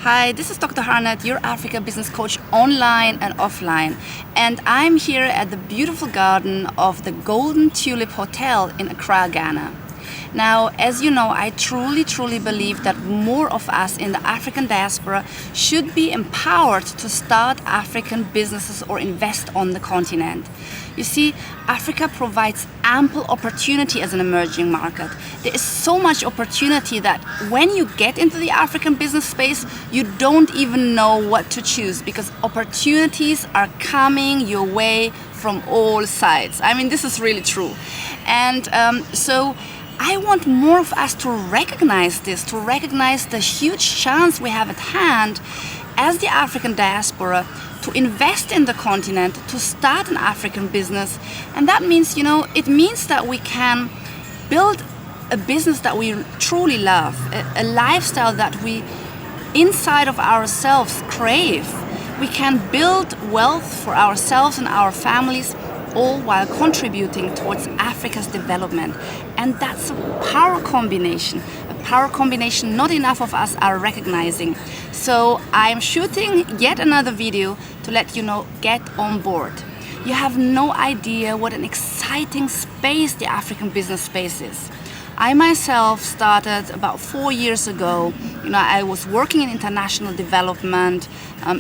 Hi, this is Dr. Harnet, your Africa business coach online and offline. And I'm here at the beautiful garden of the Golden Tulip Hotel in Accra, Ghana. Now, as you know, I truly believe that more of us in the African diaspora should be empowered to start African businesses or invest on the continent. You see, Africa provides ample opportunity as an emerging market. There is so much opportunity that when you get into the African business space, you don't even know what to choose because opportunities are coming your way from all sides. I mean, this is really true. And so I want more of us to recognize this, to recognize the huge chance we have at hand as the African diaspora to invest in the continent, to start an African business. And that means, it means that we can build a business that we truly love, a lifestyle that we inside of ourselves crave. We can build wealth for ourselves and our families, all while contributing towards Africa's development. And that's a power combination not enough of us are recognizing. So I'm shooting yet another video to let you know, get on board. You have no idea what an exciting space the African business space is. I myself started about 4 years ago. I was working in international development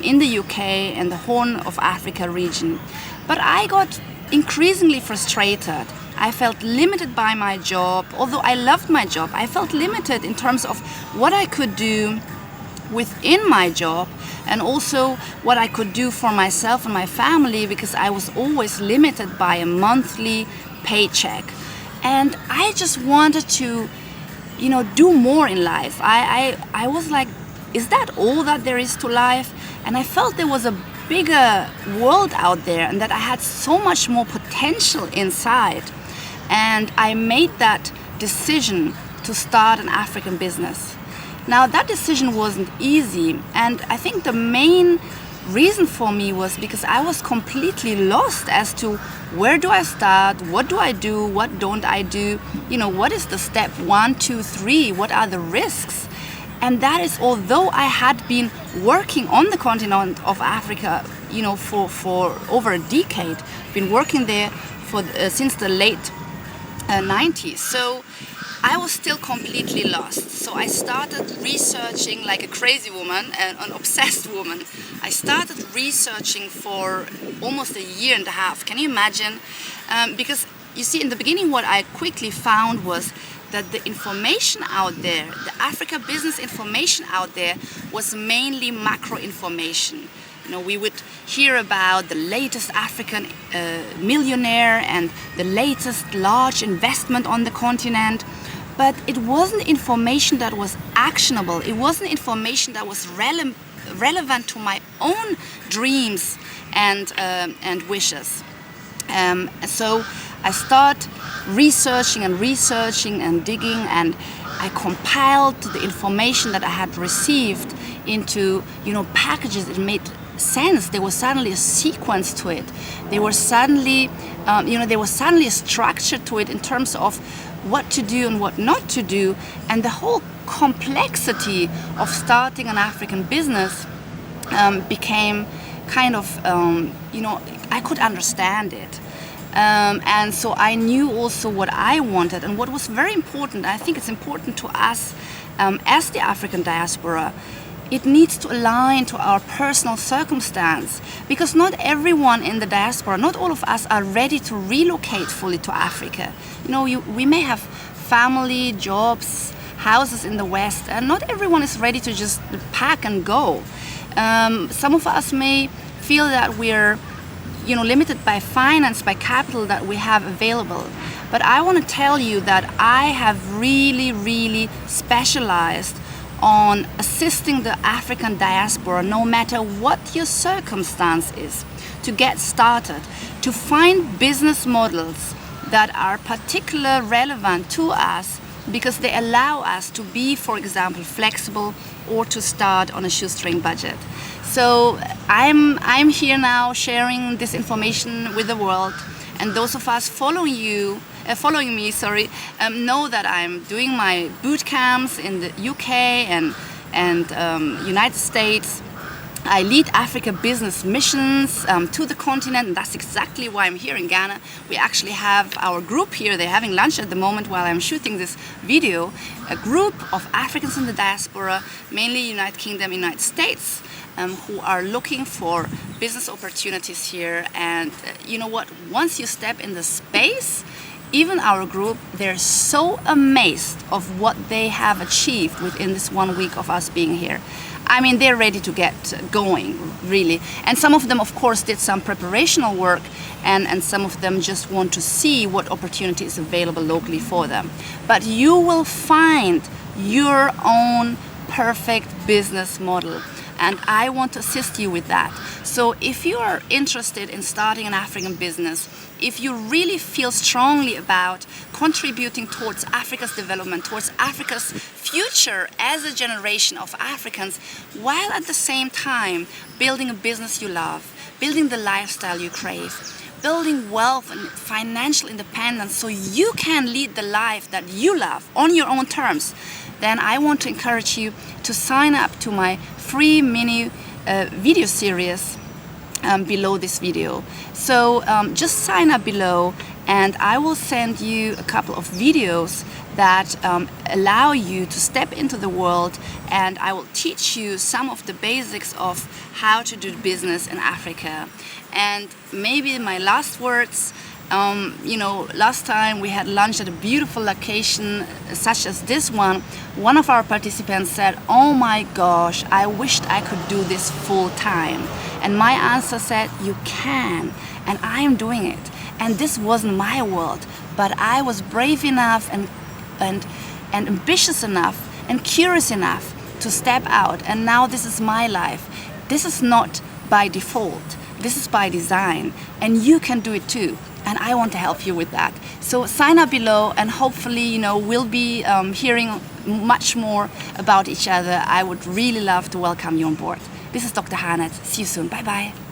in the UK and the Horn of Africa region. But I got increasingly frustrated. I felt limited by my job. Although I loved my job, I felt limited in terms of what I could do within my job and also what I could do for myself and my family because I was always limited by a monthly paycheck. And I just wanted to, do more in life. I was like, is that all that there is to life? And I felt there was a bigger world out there and that I had so much more potential inside. And I made that decision to start an African business. Now that decision wasn't easy, and I think the main reason for me was because I was completely lost as to where do I start, what do I do, what don't I do, what is the step 1, 2, 3, what are the risks? And that is, although I had been working on the continent of Africa, for over a decade, been working there since the late 90s. So I was still completely lost. So I started researching like a crazy woman, an obsessed woman. I started researching for almost a year and a half. Can you imagine? Because you see, in the beginning, what I quickly found was that the information out there, the Africa business information out there, was mainly macro information. We would hear about the latest African millionaire and the latest large investment on the continent, but it wasn't information that was actionable. It wasn't information that was relevant to my own dreams and wishes. So I start researching and digging, and I compiled the information that I had received into packages. It made sense. There was suddenly a sequence to it. There was suddenly a structure to it in terms of what to do and what not to do, and the whole complexity of starting an African business became kind of I could understand it. And so I knew also what I wanted and what was very important. I think it's important to us as the African diaspora. It needs to align to our personal circumstance because not everyone in the diaspora, not all of us are ready to relocate fully to Africa. We may have family, jobs, houses in the West, and not everyone is ready to just pack and go. Some of us may feel that we're limited by finance, by capital that we have available. But I want to tell you that I have really specialized on assisting the African diaspora, no matter what your circumstance is, to get started, to find business models that are particularly relevant to us because they allow us to be, for example, flexible or to start on a shoestring budget. So I'm here now sharing this information with the world, and those of us following me, know that I'm doing my boot camps in the UK and and United States. I lead Africa business missions to the continent, and that's exactly why I'm here in Ghana. We actually have our group here. They're having lunch at the moment while I'm shooting this video. A group of Africans in the diaspora, mainly United Kingdom, United States, who are looking for business opportunities here. And you know what? Once you step in the space, even our group, they're so amazed of what they have achieved within this 1 week of us being here. I mean, they're ready to get going, really. And some of them, of course, did some preparational work, and some of them just want to see what opportunity is available locally for them. But you will find your own perfect business model, and I want to assist you with that. So if you are interested in starting an African business, if you really feel strongly about contributing towards Africa's development, towards Africa's future as a generation of Africans, while at the same time building a business you love, building the lifestyle you crave, building wealth and financial independence so you can lead the life that you love on your own terms, then I want to encourage you to sign up to my free mini video series below this video. So just sign up below, and I will send you a couple of videos that allow you to step into the world, and I will teach you some of the basics of how to do business in Africa. And maybe my last words, you know, last time we had lunch at a beautiful location such as this one. One of our participants said, "Oh my gosh, I wished I could do this full time." And my answer said, "You can, and I am doing it. And this wasn't my world, but I was brave enough and ambitious enough and curious enough to step out, and now this is my life. This is not by default. This is by design, and you can do it too. And I want to help you with that." So sign up below, and hopefully, you know, we'll be hearing much more about each other. I would really love to welcome you on board. This is Dr. Harnet. See you soon. Bye bye.